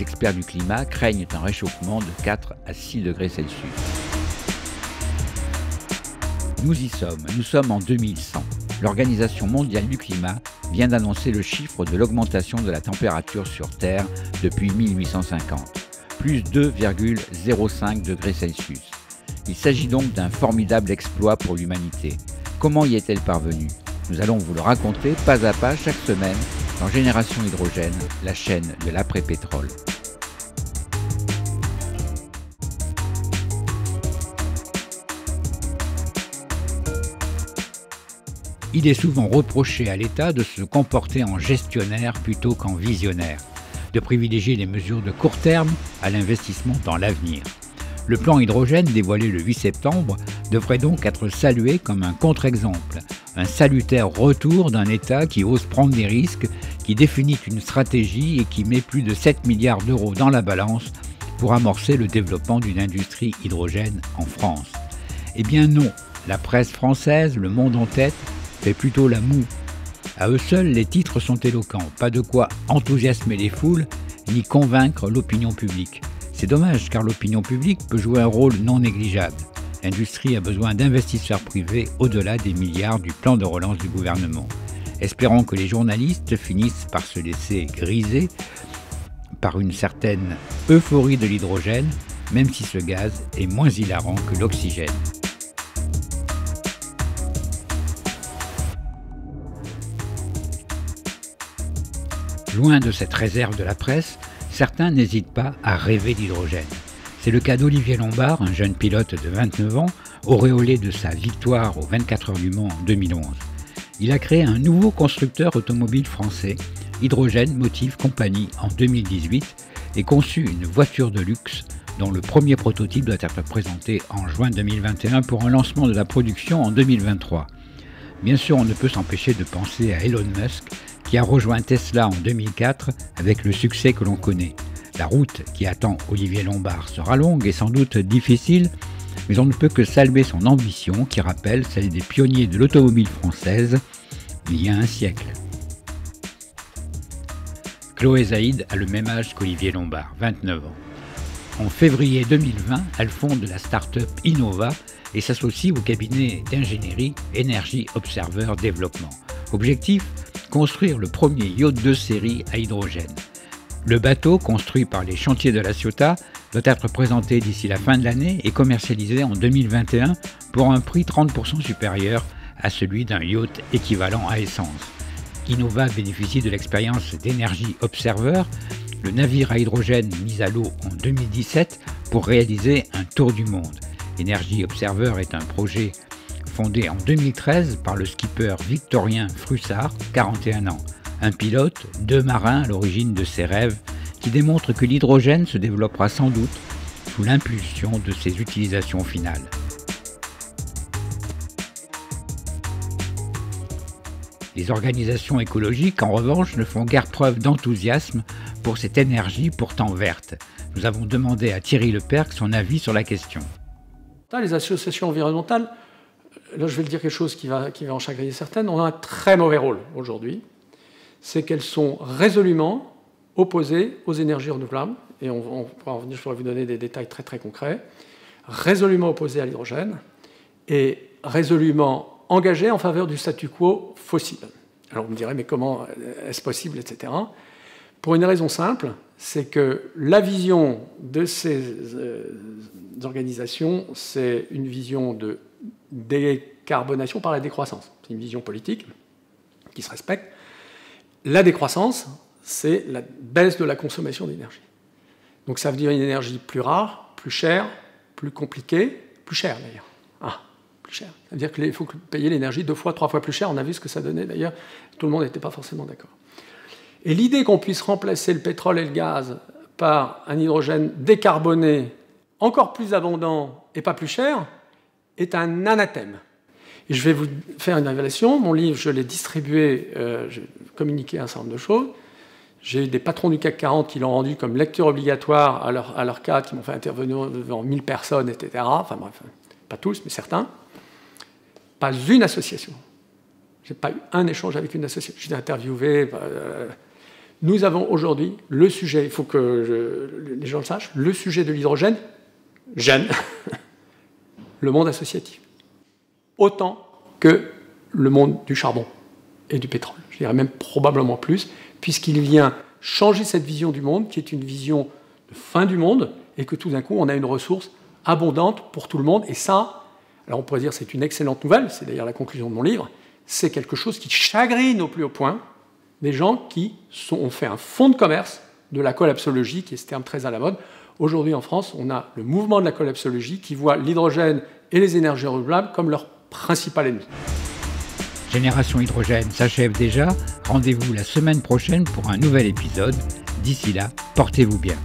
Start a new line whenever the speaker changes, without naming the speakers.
les experts du climat craignent un réchauffement de 4 à 6 degrés Celsius. Nous y sommes, nous sommes en 2100. L'Organisation mondiale du climat vient d'annoncer le chiffre de l'augmentation de la température sur Terre depuis 1850, plus 2,05 degrés Celsius. Il s'agit donc d'un formidable exploit pour l'humanité. Comment y est-elle parvenue? Nous allons vous le raconter pas à pas chaque semaine dans Génération Hydrogène, la chaîne de l'après-pétrole. Il est souvent reproché à l'État de se comporter en gestionnaire plutôt qu'en visionnaire, de privilégier les mesures de court terme à l'investissement dans l'avenir. Le plan hydrogène dévoilé le 8 septembre devrait donc être salué comme un contre-exemple, un salutaire retour d'un État qui ose prendre des risques, qui définit une stratégie et qui met plus de 7 milliards d'euros dans la balance pour amorcer le développement d'une industrie hydrogène en France. Eh bien non, la presse française, Le Monde en tête, fait plutôt la moue. À eux seuls, les titres sont éloquents, pas de quoi enthousiasmer les foules, ni convaincre l'opinion publique. C'est dommage car l'opinion publique peut jouer un rôle non négligeable. L'industrie a besoin d'investisseurs privés au-delà des milliards du plan de relance du gouvernement. Espérons que les journalistes finissent par se laisser griser par une certaine euphorie de l'hydrogène, même si ce gaz est moins hilarant que l'oxygène. Loin de cette réserve de la presse, certains n'hésitent pas à rêver d'hydrogène. C'est le cas d'Olivier Lombard, un jeune pilote de 29 ans, auréolé de sa victoire aux 24 heures du Mans en 2011. Il a créé un nouveau constructeur automobile français, Hydrogène Motive Company, en 2018 et conçu une voiture de luxe dont le premier prototype doit être présenté en juin 2021 pour un lancement de la production en 2023. Bien sûr, on ne peut s'empêcher de penser à Elon Musk, qui a rejoint Tesla en 2004 avec le succès que l'on connaît. La route qui attend Olivier Lombard sera longue et sans doute difficile, mais on ne peut que saluer son ambition qui rappelle celle des pionniers de l'automobile française il y a un siècle. Chloé Zaïd a le même âge qu'Olivier Lombard, 29 ans. En février 2020, elle fonde la start-up Innova et s'associe au cabinet d'ingénierie Energy Observer Développement. Objectif: construire le premier yacht de série à hydrogène. Le bateau, construit par les chantiers de La Ciotat, doit être présenté d'ici la fin de l'année et commercialisé en 2021 pour un prix 30% supérieur à celui d'un yacht équivalent à essence. Innova bénéficie de l'expérience d'Energy Observer, le navire à hydrogène mis à l'eau en 2017 pour réaliser un tour du monde. Energy Observer est un projet fondé en 2013 par le skipper Victorien Frussard, 41 ans, un pilote, 2 marins à l'origine de ses rêves, qui démontre que l'hydrogène se développera sans doute sous l'impulsion de ses utilisations finales. Les organisations écologiques, en revanche, ne font guère preuve d'enthousiasme pour cette énergie pourtant verte. Nous avons demandé à Thierry Lepercq son avis sur la question.
Les associations environnementales, là je vais le dire quelque chose qui va en chagriner certaines, ont un très mauvais rôle aujourd'hui. C'est qu'elles sont résolument opposées aux énergies renouvelables, et on pourra en venir, je pourrais vous donner des détails très très concrets, résolument opposées à l'hydrogène, et résolument engagées en faveur du statu quo fossile. Alors vous me direz, mais comment est-ce possible, etc. Pour une raison simple, c'est que la vision de ces organisations, c'est une vision de décarbonation par la décroissance. C'est une vision politique qui se respecte. La décroissance, c'est la baisse de la consommation d'énergie. Donc ça veut dire une énergie plus rare, plus chère, plus compliquée, plus chère d'ailleurs. Plus cher. Ça veut dire qu'il faut payer l'énergie 2 fois, 3 fois plus cher. On a vu ce que ça donnait d'ailleurs. Tout le monde n'était pas forcément d'accord. Et l'idée qu'on puisse remplacer le pétrole et le gaz par un hydrogène décarboné, encore plus abondant et pas plus cher, est un anathème. Et je vais vous faire une révélation. Mon livre, je l'ai distribué, j'ai communiqué un certain nombre de choses. J'ai eu des patrons du CAC 40 qui l'ont rendu comme lecture obligatoire à leur cadre, qui m'ont fait intervenir devant 1000 personnes, etc. Enfin bref, pas tous, mais certains. Pas une association. Je n'ai pas eu un échange avec une association. J'ai interviewé Nous avons aujourd'hui le sujet, il faut que les gens le sachent, le sujet de l'hydrogène gêne le monde associatif, autant que le monde du charbon et du pétrole. Je dirais même probablement plus, puisqu'il vient changer cette vision du monde, qui est une vision de fin du monde, et que tout d'un coup, on a une ressource abondante pour tout le monde. Et ça, alors on pourrait dire que c'est une excellente nouvelle, c'est d'ailleurs la conclusion de mon livre, c'est quelque chose qui chagrine au plus haut point des gens qui ont fait un fonds de commerce de la collapsologie, qui est ce terme très à la mode. Aujourd'hui, en France, on a le mouvement de la collapsologie qui voit l'hydrogène et les énergies renouvelables comme leur principal ennemi.
Génération Hydrogène s'achève déjà. Rendez-vous la semaine prochaine pour un nouvel épisode. D'ici là, portez-vous bien.